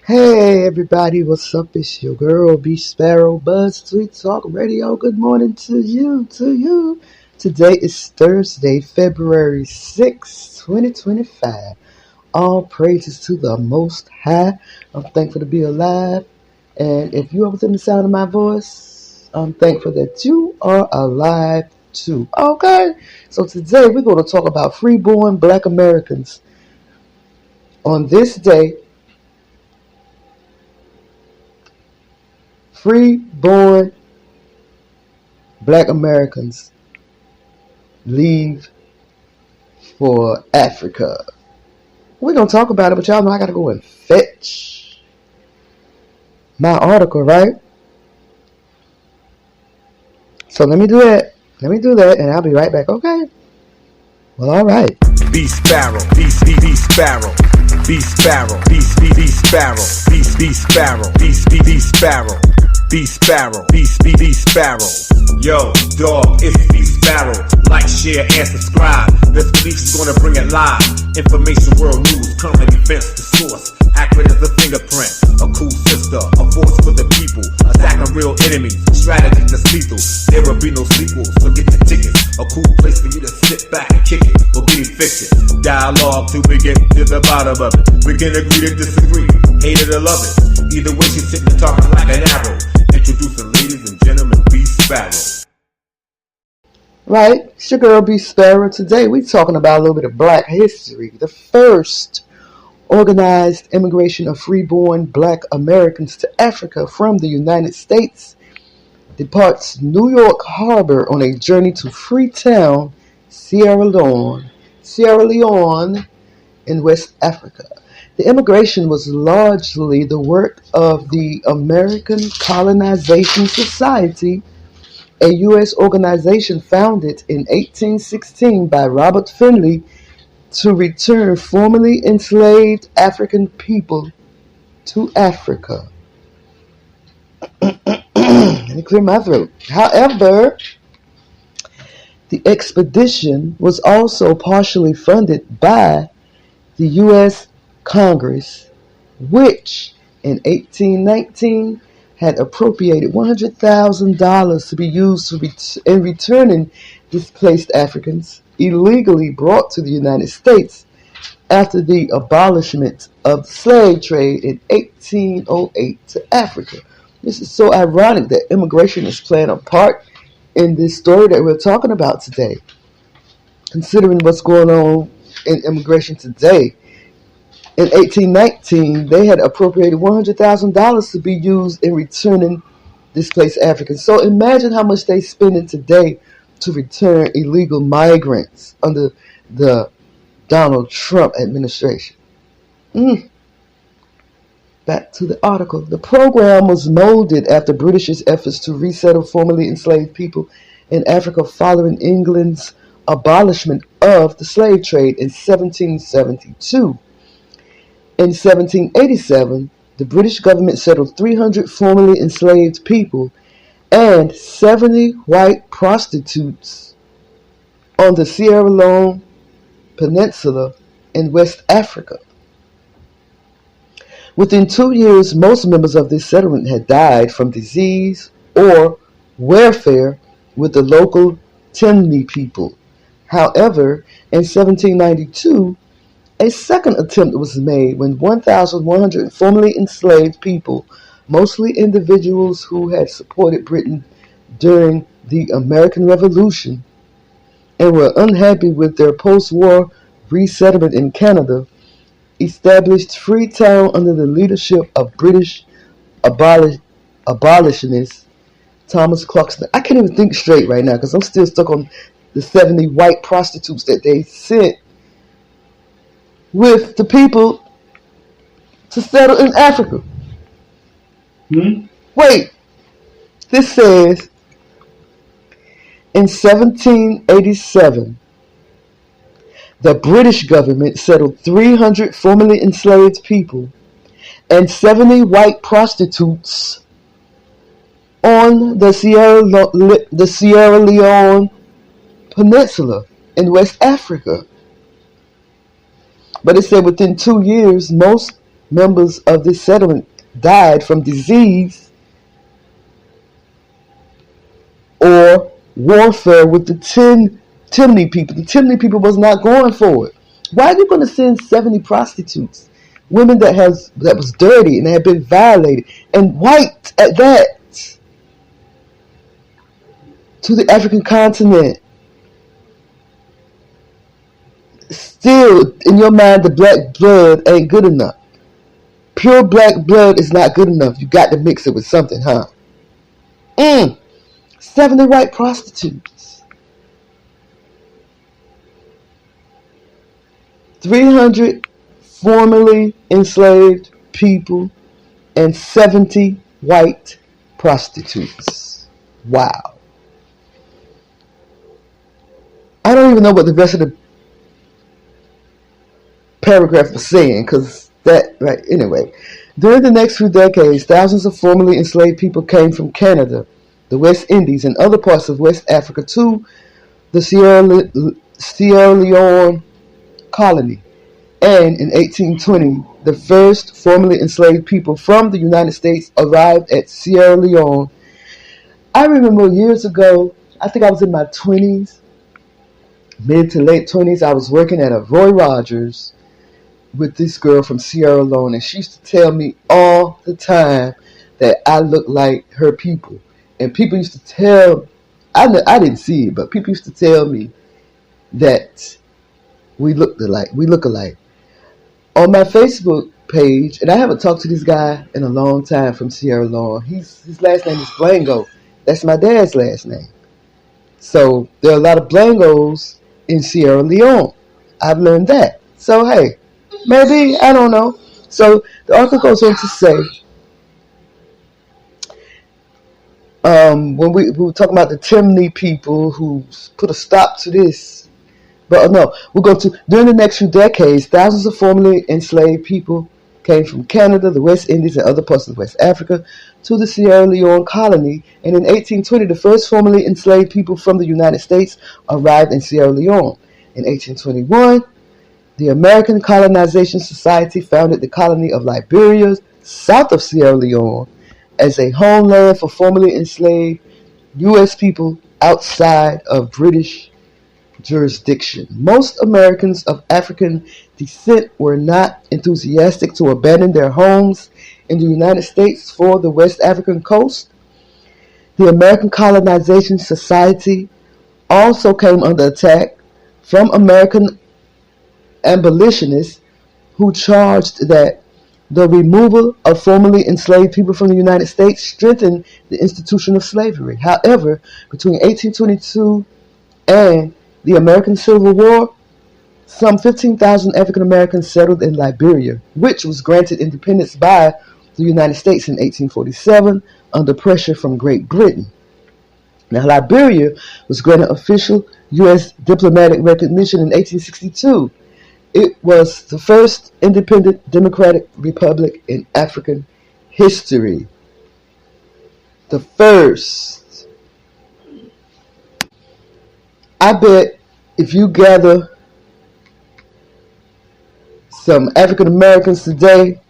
Hey everybody, what's up? It's your girl BeeSparrow, Buzzz Tweet Talk Radio. Good morning to you. Today is Thursday, February 6th, 2025. All praises to the Most High. I'm thankful to be alive. And if you are within the sound of my voice, I'm thankful that you are alive too. Okay? So today we're going to talk about freeborn Black Americans. On this day, free-born Black Americans leave for Africa. We're going to talk about it, but y'all know I got to go and fetch my article, right? So let me do that, and I'll be right back, okay? Well, all right. BeeSparrow, BeeSparrow, BeeSparrow, BeeSparrow, BeeSparrow, BeeSparrow, BeeSparrow, BeeSparrow. Yo, dog, it's BeeSparrow. Like, share, and subscribe. This belief is gonna bring it live. Information, world news, current events, the source. Accurate as a fingerprint. A cool sister, a force for the people. Attacking real enemies, strategy that's lethal. There will be no sequels, so get the tickets. A cool place for you to sit back and kick it, or be evicted. Dialogue till we get to the bottom of it. We can agree to disagree, hate it or love it. Either way, she's sitting and talking like an arrow. Introducing ladies and gentlemen, BeeSparrow. Right, it's your girl BeeSparrow. Today we're talking about a little bit of Black history. The first organized immigration of freeborn Black Americans to Africa from the United States departs New York Harbor on a journey to Freetown, Sierra Leone in West Africa. The immigration was largely the work of the American Colonization Society, a U.S. organization founded in 1816 by Robert Finley to return formerly enslaved African people to Africa. Let me clear my throat. However, the expedition was also partially funded by the U.S. Congress, which in 1819 had appropriated $100,000 to be used in returning displaced Africans illegally brought to the United States after the abolishment of the slave trade in 1808 to Africa. This is so ironic that immigration is playing a part in this story that we're talking about today, considering what's going on in immigration today. In 1819, they had appropriated $100,000 to be used in returning displaced Africans. So imagine how much they're spending today to return illegal migrants under the Donald Trump administration. Back to the article. The program was molded after British's efforts to resettle formerly enslaved people in Africa following England's abolishment of the slave trade in 1772. In 1787, the British government settled 300 formerly enslaved people and 70 white prostitutes on the Sierra Leone Peninsula in West Africa. Within 2 years, most members of this settlement had died from disease or warfare with the local Temne people. However, in 1792, a second attempt was made when 1,100 formerly enslaved people, mostly individuals who had supported Britain during the American Revolution and were unhappy with their post-war resettlement in Canada, established Freetown under the leadership of British abolitionist Thomas Clarkson. I can't even think straight right now because I'm still stuck on the 70 white prostitutes that they sent with the people to settle in Africa. Wait, this says in 1787, the British government settled 300 formerly enslaved people and 70 white prostitutes on the Sierra Leone Peninsula in West Africa. But it said within 2 years, most members of this settlement died from disease or warfare with the Timney people. The Timney people was not going for it. Why are you going to send 70 prostitutes, women that was dirty and had been violated, and white at that, to the African continent? Still, in your mind, the black blood ain't good enough. Pure black blood is not good enough. You got to mix it with something, huh? 70 white prostitutes. 300 formerly enslaved people and 70 white prostitutes. Wow. I don't even know what the rest of the paragraph was saying, because that, right, anyway. During the next few decades, thousands of formerly enslaved people came from Canada, the West Indies, and other parts of West Africa to the Sierra Leone colony. And in 1820, the first formerly enslaved people from the United States arrived at Sierra Leone. I remember years ago, I think I was in my 20s, mid to late 20s, I was working at a Roy Rogers with this girl from Sierra Leone, and she used to tell me all the time that I looked like her people. And people used to tell, I didn't see it, but people used to tell me that we look alike. On my Facebook page, and I haven't talked to this guy in a long time from Sierra Leone. His last name is Blango. That's my dad's last name. So there are a lot of Blangos in Sierra Leone. I've learned that. So hey, maybe, I don't know. So the article goes on to say, when we were talking about the Timney people who put a stop to this, but no, we're going to, during the next few decades, thousands of formerly enslaved people came from Canada, the West Indies, and other parts of West Africa to the Sierra Leone colony. And in 1820, the first formerly enslaved people from the United States arrived in Sierra Leone. In 1821, the American Colonization Society founded the colony of Liberia, south of Sierra Leone, as a homeland for formerly enslaved U.S. people outside of British jurisdiction. Most Americans of African descent were not enthusiastic to abandon their homes in the United States for the West African coast. The American Colonization Society also came under attack from American abolitionists who charged that the removal of formerly enslaved people from the United States strengthened the institution of slavery. However, between 1822 and the American Civil War, some 15,000 African Americans settled in Liberia, which was granted independence by the United States in 1847 under pressure from Great Britain. Now, Liberia was granted official U.S. diplomatic recognition in 1862. It was the first independent democratic republic in African history. The first. I bet if you gather some African Americans today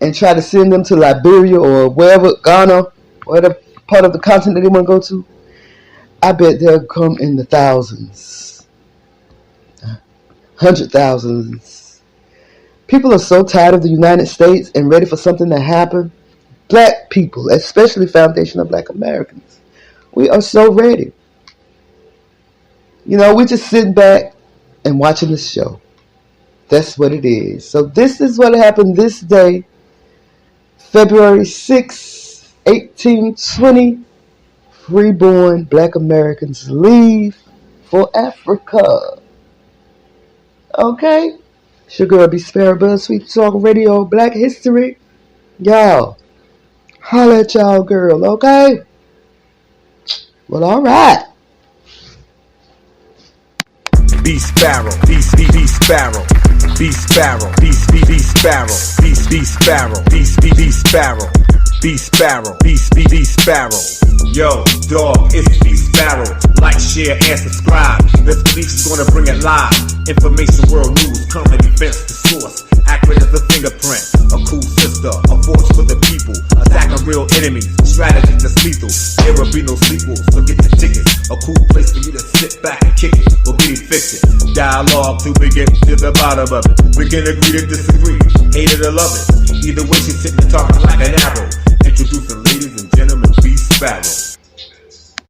and try to send them to Liberia or wherever, Ghana, whatever part of the continent they want to go to, I bet they'll come in the thousands, 100,000s. People are so tired of the United States and ready for something to happen. Black people, especially foundational Black Americans, we are so ready. You know, we're just sitting back and watching this show. That's what it is. So this is what happened this day, February 6, 1820. Freeborn Black Americans leave for Africa. Okay? It's your girl BeeSparrow, Buzzz Tweet Talk Radio, Black History. Y'all, holla at y'all girl, okay? Well, alright. BeeSparrow, BeeSparrow, BeeSparrow, BeeSparrow, BeeSparrow, BeeSparrow, BeeSparrow, BeeSparrow. Yo, dog, it's BeeSparrow. Like, share, and subscribe. This bleach is gonna bring it live. Information, world news, current events, the source. accurate as a fingerprint. A cool sister, a force for the people, attacking real enemies, strategy that's lethal. There will be no sequels, so get the tickets. A cool place for you to sit back and kick it, or get evicted. Dialogue till we get to the bottom of it. We can agree to disagree, hate it or love it. Either way, she's sitting and talking like an arrow. Introducing ladies and gentlemen, BeeSparrow.